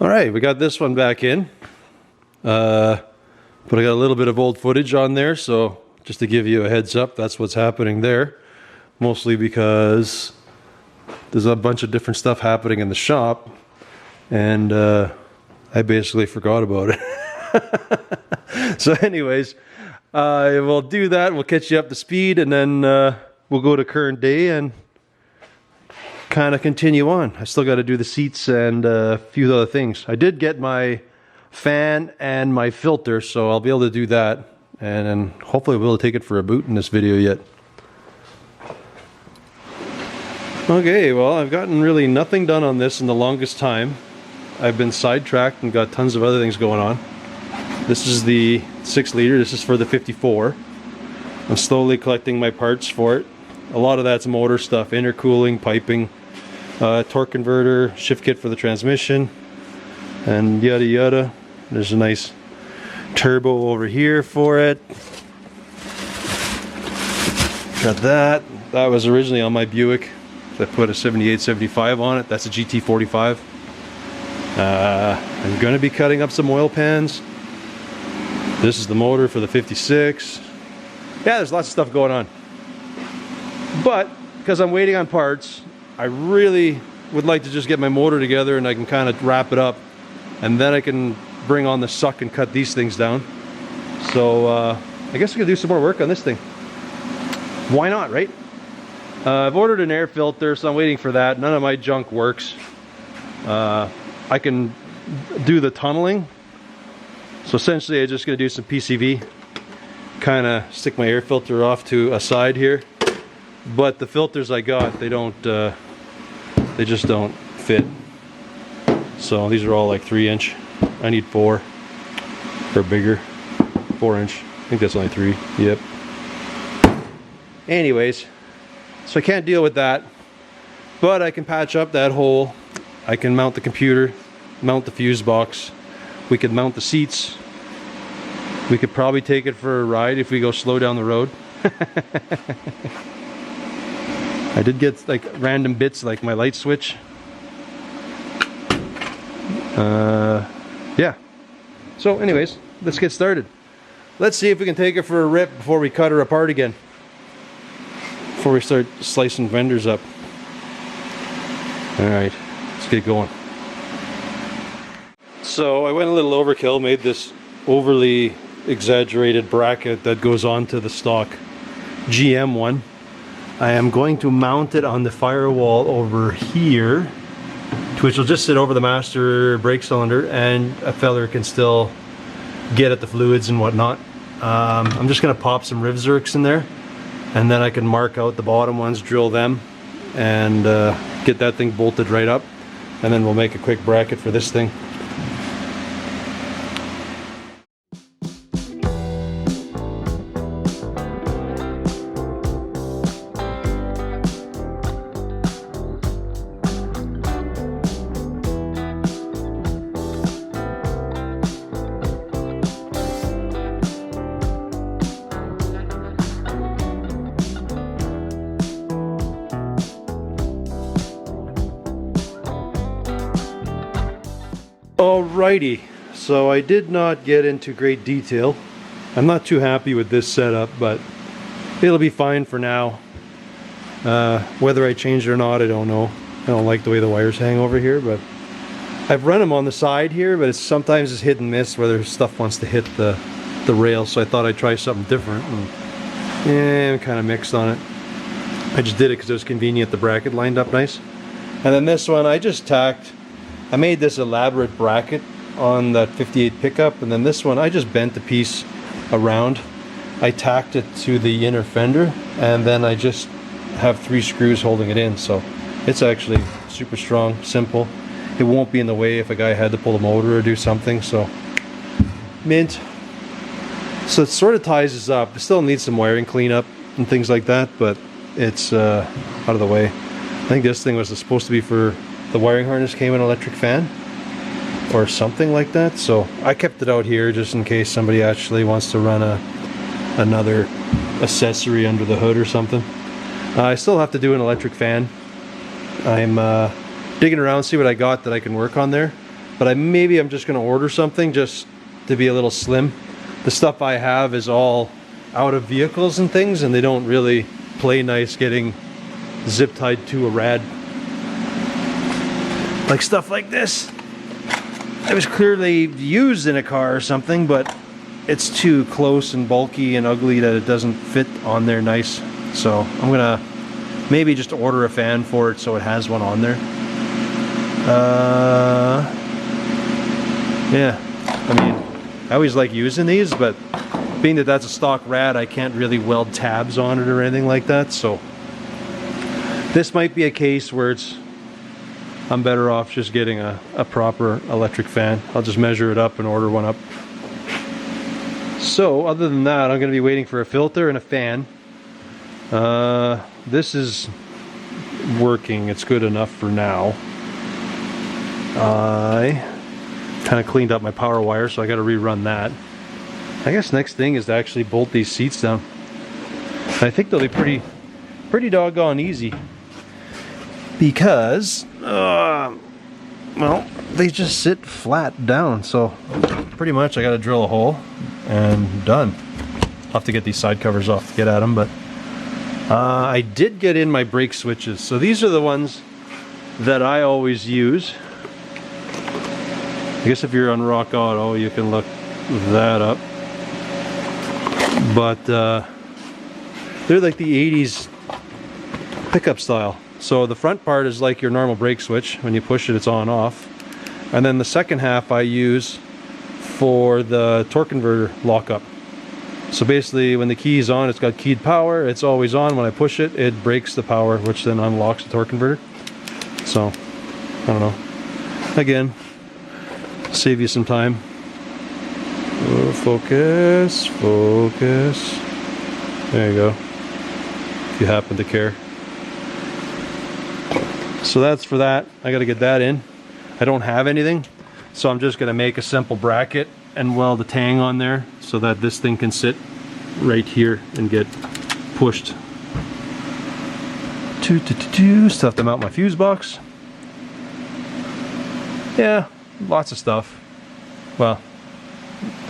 All right, we got this one back in, but I got a little bit of old footage on there, so just to give you a heads up, that's what's happening there. Mostly because there's a bunch of different stuff happening in the shop, and I basically forgot about it. So anyways, we'll do that, we'll catch you up to speed, and then we'll go to current day and kind of continue on. I still got to do the seats and a few other things. I did get my fan and my filter, so I'll be able to do that, and then hopefully we'll take it for a boot in this video yet. Okay, well, I've gotten really nothing done on this in the longest time. I've been sidetracked and got tons of other things going on. This is the 6 liter, this is for the 54. I'm slowly collecting my parts for it. A lot of that's motor stuff, intercooling, piping, torque converter, shift kit for the transmission, and yada yada. There's a nice turbo over here for it. Got that. That was originally on my Buick. I put a 7875 on it. That's a GT45. I'm going to be cutting up some oil pans. This is the motor for the 56. Yeah, there's lots of stuff going on. But because I'm waiting on parts, I really would like to just get my motor together and I can kind of wrap it up, and then I can bring on the suck and cut these things down. So I guess I could do some more work on this thing. Why not, right? I've ordered an air filter, so I'm waiting for that. None of my junk works. I can do the tunneling. So essentially I'm just going to do some PCV, kind of stick my air filter off to a side here. But the filters I got, they just don't fit. So these are all like 3-inch. I need 4 or bigger. 4-inch. I think that's only 3. Yep. Anyways, so I can't deal with that, but I can patch up that hole. I can mount the computer, mount the fuse box. We could mount the seats. We could probably take it for a ride if we go slow down the road. I did get like random bits like my light switch. Yeah. So anyways, let's get started. Let's see if we can take it for a rip before we cut her apart again. Before we start slicing fenders up. Alright, let's get going. So I went a little overkill, made this overly exaggerated bracket that goes onto the stock GM one. I am going to mount it on the firewall over here, which will just sit over the master brake cylinder, and a feller can still get at the fluids and whatnot. I'm just going to pop some riv zerks in there, and then I can mark out the bottom ones, drill them, and get that thing bolted right up, and then we'll make a quick bracket for this thing. Alrighty, so I did not get into great detail. I'm not too happy with this setup, but it'll be fine for now. Whether I change it or not, I don't know. I don't like the way the wires hang over here, but I've run them on the side here, but sometimes it's hit and miss whether stuff wants to hit the rail, so I thought I'd try something different. And I'm kind of mixed on it. I just did it because it was convenient. The bracket lined up nice. And then this one I just tacked. I made this elaborate bracket on that 58 pickup, and then this one I just bent the piece around. I tacked it to the inner fender, and then I just have 3 screws holding it in, so it's actually super strong, simple. It won't be in the way if a guy had to pull a motor or do something, so mint. So it sort of ties us up. It still needs some wiring cleanup and things like that, but it's out of the way. I think this thing was supposed to be for the wiring harness, came in an electric fan or something like that, so I kept it out here just in case somebody actually wants to run another accessory under the hood or something. I still have to do an electric fan. I'm digging around, see what I got that I can work on there. but maybe I'm just going to order something just to be a little slim. The stuff I have is all out of vehicles and things, and they don't really play nice getting zip tied to a rad. Like stuff like this. It was clearly used in a car or something, but it's too close and bulky and ugly that it doesn't fit on there nice. So I'm gonna maybe just order a fan for it so it has one on there. Yeah, I mean, I always like using these, but being that that's a stock rad, I can't really weld tabs on it or anything like that. So this might be a case where I'm better off just getting a proper electric fan. I'll just measure it up and order one up. So other than that, I'm going to be waiting for a filter and a fan. This is working. It's good enough for now. I kind of cleaned up my power wire, so I got to rerun that. I guess next thing is to actually bolt these seats down. I think they'll be pretty doggone easy, because well, they just sit flat down, so pretty much I got to drill a hole and done. I'll have to get these side covers off to get at them, but I did get in my brake switches. So these are the ones that I always use. I guess if you're on Rock Auto, you can look that up. But they're like the 80s pickup style. So the front part is like your normal brake switch. When you push it, it's on off. And then the second half I use for the torque converter lockup. So basically when the key is on, it's got keyed power. It's always on. When I push it, it breaks the power, which then unlocks the torque converter. So, I don't know. Again, save you some time. Oh, focus, focus. There you go. If you happen to care. So that's for that. I got to get that in. I don't have anything, so I'm just going to make a simple bracket and weld a tang on there so that this thing can sit right here and get pushed. Stuff to mount my fuse box. Yeah, lots of stuff. Well,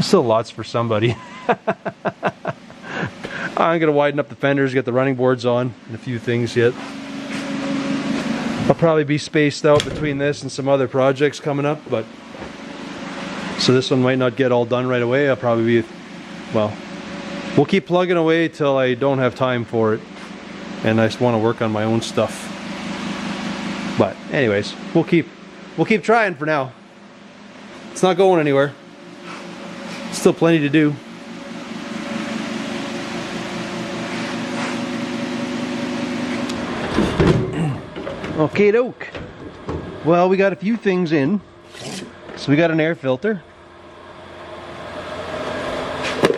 still lots for somebody. I'm gonna widen up the fenders, get the running boards on, and a few things yet. I'll probably be spaced out between this and some other projects coming up, but so this one might not get all done right away. I'll probably be, well, we'll keep plugging away till I don't have time for it, and I just want to work on my own stuff. But anyways, we'll keep trying for now. It's not going anywhere. Still plenty to do. Okay, doke. Well, we got a few things in. So we got an air filter,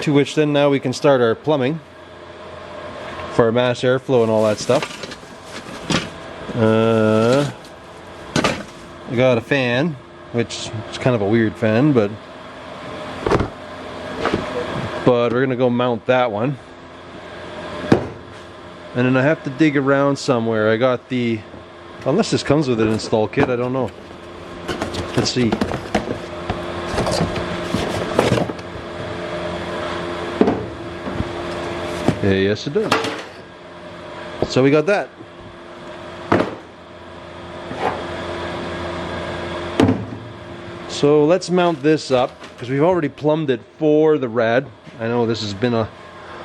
to which then now we can start our plumbing for our mass airflow and all that stuff. I got a fan, which is kind of a weird fan, but we're gonna go mount that one. And then I have to dig around somewhere. I got the, unless this comes with an install kit, I don't know. Let's see. Yes, it does. So we got that. So let's mount this up, because we've already plumbed it for the rad. I know this has been a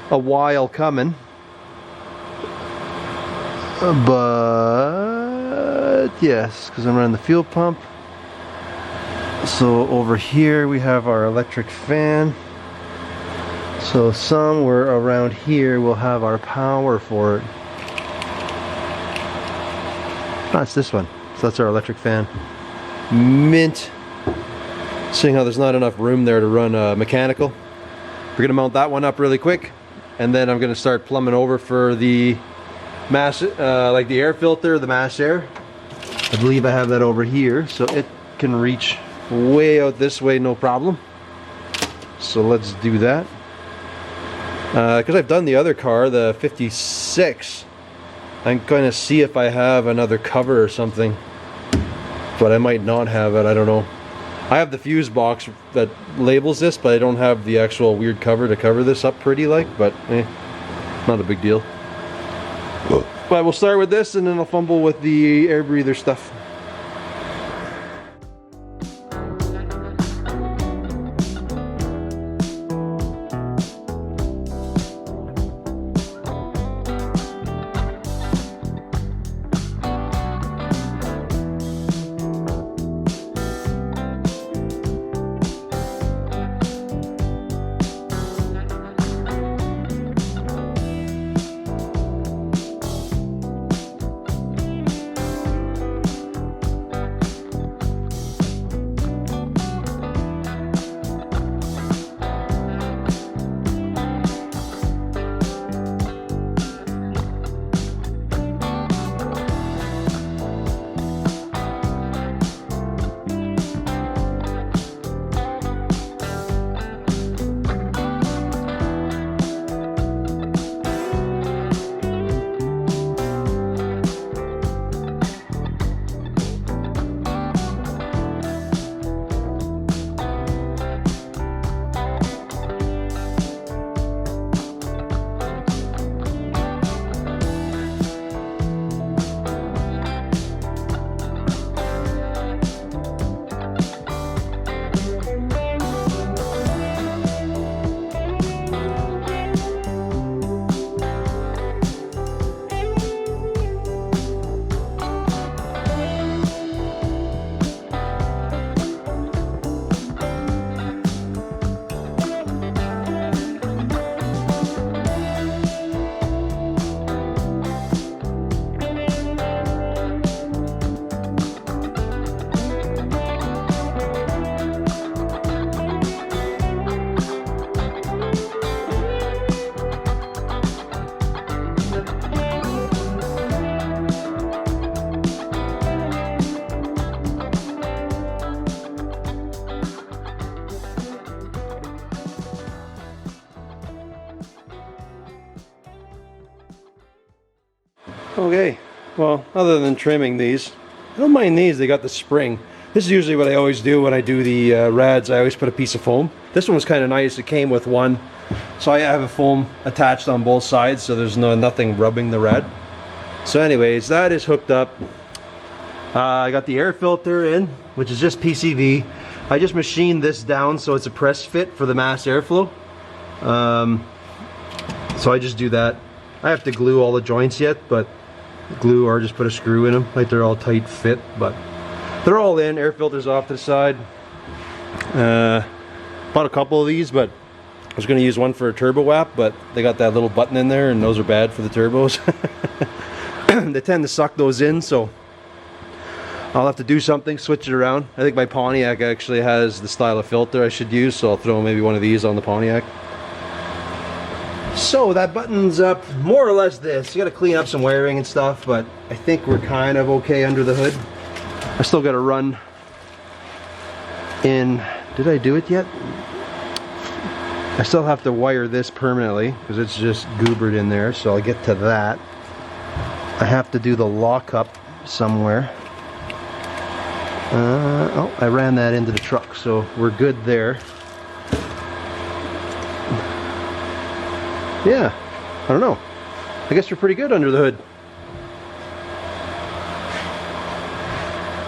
while coming. But yes, because I'm running the fuel pump. So over here we have our electric fan. So somewhere around here we'll have our power for it. It's this one. So that's our electric fan. Mint. Seeing how there's not enough room there to run mechanical. We're gonna mount that one up really quick, and then I'm gonna start plumbing over for the mass, like the air filter, the mass air. I believe I have that over here, so it can reach way out this way, no problem. So let's do that. Because I've done the other car, the 56. I'm going to see if I have another cover or something, but I might not have it, I don't know. I have the fuse box that labels this, but I don't have the actual weird cover to cover this up pretty like, but not a big deal. But we'll start with this and then I'll fumble with the air breather stuff. Okay, well, other than trimming these, I don't mind these, they got the spring. This is usually what I always do when I do the rads. I always put a piece of foam. This one was kind of nice, it came with one. So I have a foam attached on both sides so there's nothing rubbing the rad. So anyways, that is hooked up. I got the air filter in, which is just PCV. I just machined this down so it's a press fit for the mass airflow. So I just do that. I have to glue all the joints yet, but glue or just put a screw in them, like they're all tight fit, but they're all in. Air filters off to the side. Bought a couple of these, but I was going to use one for a turbo wap, but they got that little button in there and those are bad for the turbos. They tend to suck those in, so I'll have to do something, switch it around. I think my Pontiac actually has the style of filter I should use, so I'll throw maybe one of these on the Pontiac. So that button's up more or less this. You got to clean up some wiring and stuff, but I think we're kind of okay under the hood. I still got to run in. Did I do it yet? I still have to wire this permanently because it's just goobered in there, so I'll get to that. I have to do the lockup somewhere. Oh, I ran that into the truck, so we're good there. Yeah, I don't know. I guess we're pretty good under the hood.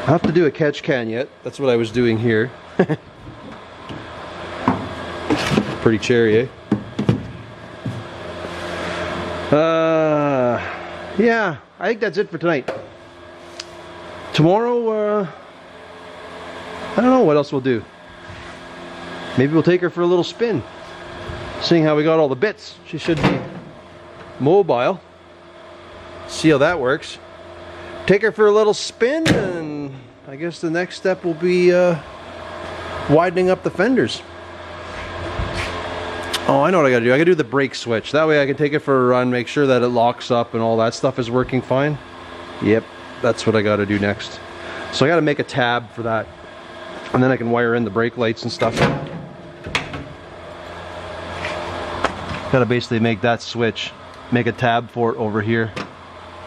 I have to do a catch can yet. That's what I was doing here. Pretty cherry, eh? Yeah, I think that's it for tonight. Tomorrow, I don't know what else we'll do. Maybe we'll take her for a little spin. Seeing how we got all the bits, she should be mobile. See how that works. Take her for a little spin, and I guess the next step will be widening up the fenders. Oh, I know what I gotta do. I gotta do the brake switch. That way I can take it for a run, make sure that it locks up and all that stuff is working fine. Yep, that's what I gotta do next. So I gotta make a tab for that. And then I can wire in the brake lights and stuff. Gotta basically make that switch, make a tab for it over here,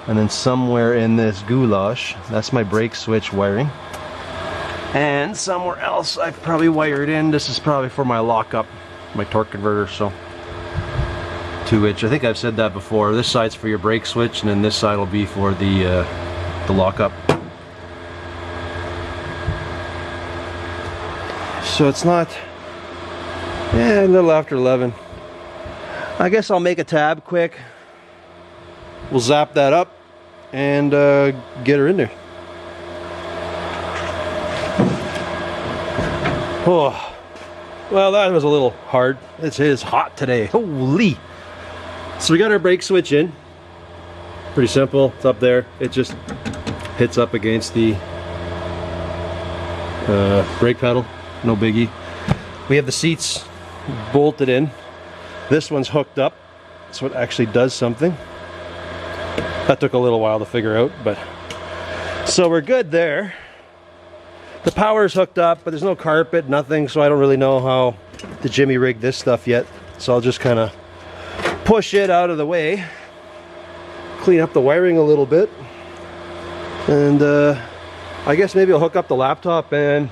and then somewhere in this goulash, that's my brake switch wiring. And somewhere else I've probably wired in. This is probably for my lockup, my torque converter, so 2-inch. I think I've said that before. This side's for your brake switch, and then this side will be for the lockup. So it's not, a little after 11. I guess I'll make a tab quick. We'll zap that up and get her in there. Oh, well, that was a little hard. It is hot today. Holy! So we got our brake switch in. Pretty simple. It's up there. It just hits up against the brake pedal. No biggie. We have the seats bolted in. This one's hooked up, so it actually does something. That took a little while to figure out, but so we're good there. The power's hooked up, but there's no carpet, nothing, so I don't really know how to jimmy rig this stuff yet. So I'll just kind of push it out of the way, clean up the wiring a little bit, and I guess maybe I'll hook up the laptop and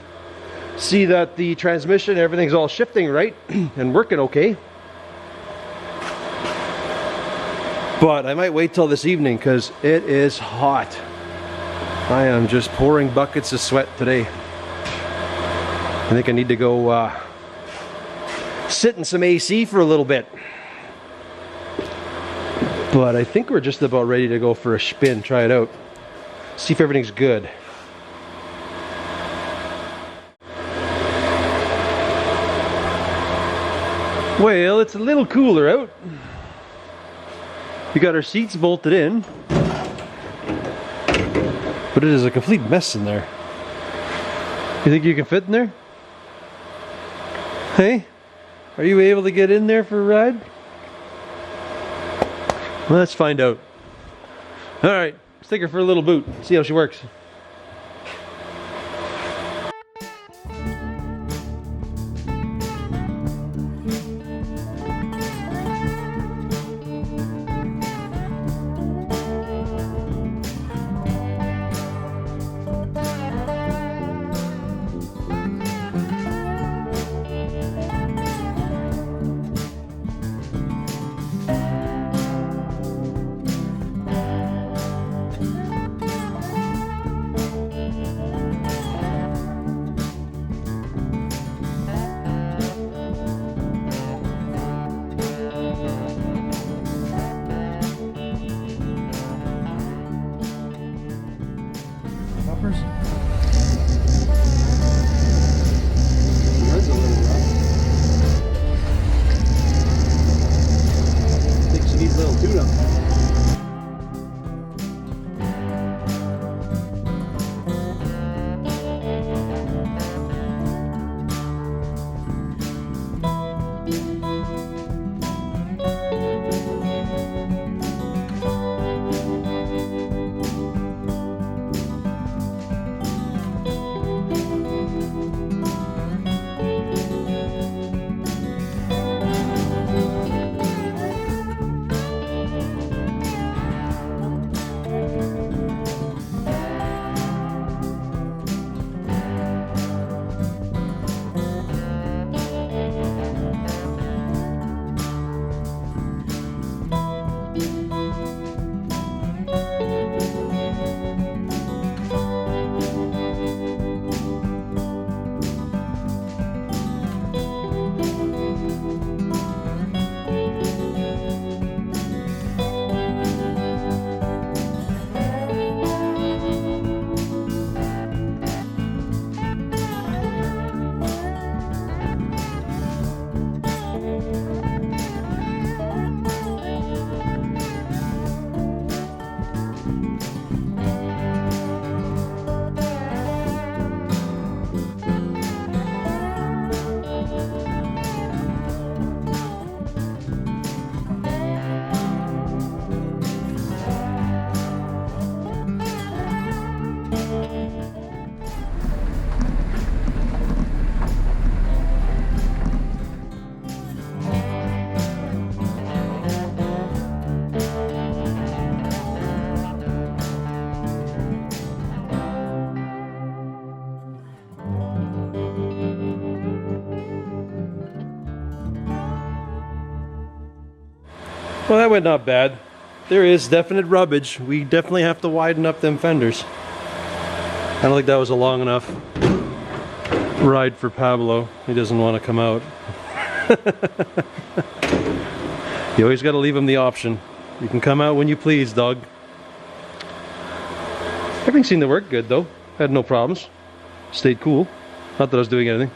see that the transmission, everything's all shifting right and working okay. But I might wait till this evening because it is hot. I am just pouring buckets of sweat today. I think I need to go sit in some AC for a little bit. But I think we're just about ready to go for a spin, try it out. See if everything's good. Well, it's a little cooler out. We got our seats bolted in. But it is a complete mess in there. You think you can fit in there? Hey? Are you able to get in there for a ride? Well, let's find out. Alright, let's take her for a little boot. See how she works. Well, that went not bad. There is definite rubbage. We definitely have to widen up them fenders. I don't think that was a long enough ride for Pablo. He doesn't want to come out. You always got to leave him the option. You can come out when you please, dog. Everything seemed to work good though. Had no problems. Stayed cool. Not that I was doing anything.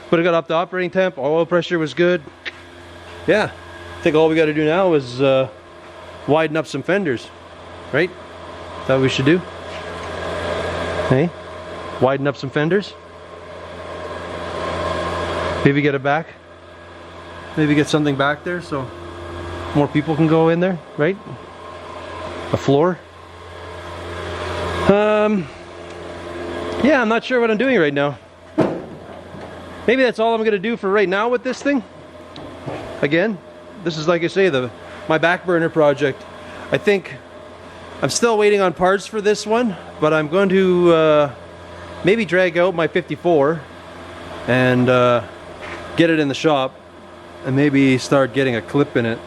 But it got up to operating temp. Oil pressure was good. Yeah. I think all we got to do now is widen up some fenders. Right? That what we should do? Hey? Widen up some fenders? Maybe get it back? Maybe get something back there so more people can go in there, right? A floor? Yeah, I'm not sure what I'm doing right now. Maybe that's all I'm gonna do for right now with this thing. Again, this is, like I say, my back burner project. I think I'm still waiting on parts for this one, but I'm going to maybe drag out my 54 and get it in the shop and maybe start getting a clip in it.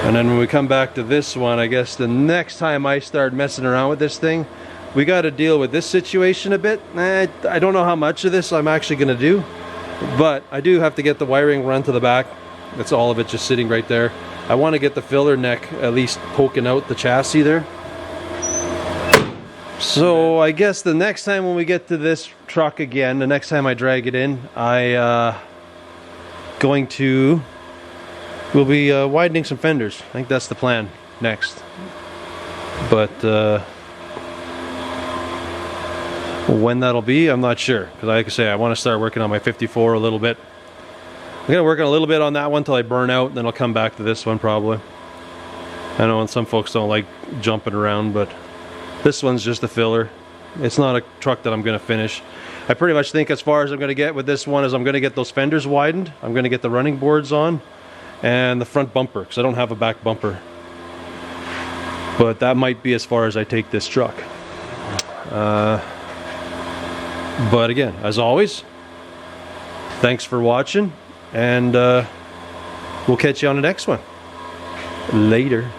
And then when we come back to this one, I guess the next time I start messing around with this thing, we got to deal with this situation a bit. I don't know how much of this I'm actually going to do, but I do have to get the wiring run to the back. That's all of it just sitting right there. I want to get the filler neck at least poking out the chassis there. So I guess the next time when we get to this truck again, the next time I drag it in, we'll be widening some fenders. I think that's the plan next. But when that'll be, I'm not sure. Because like I say, I want to start working on my 54 a little bit. I'm going to work on a little bit on that one till I burn out, and then I'll come back to this one probably. I know some folks don't like jumping around, but this one's just a filler. It's not a truck that I'm going to finish. I pretty much think as far as I'm going to get with this one is I'm going to get those fenders widened. I'm going to get the running boards on. And the front bumper, because I don't have a back bumper. But that might be as far as I take this truck. But again, as always, thanks for watching, and we'll catch you on the next one. Later.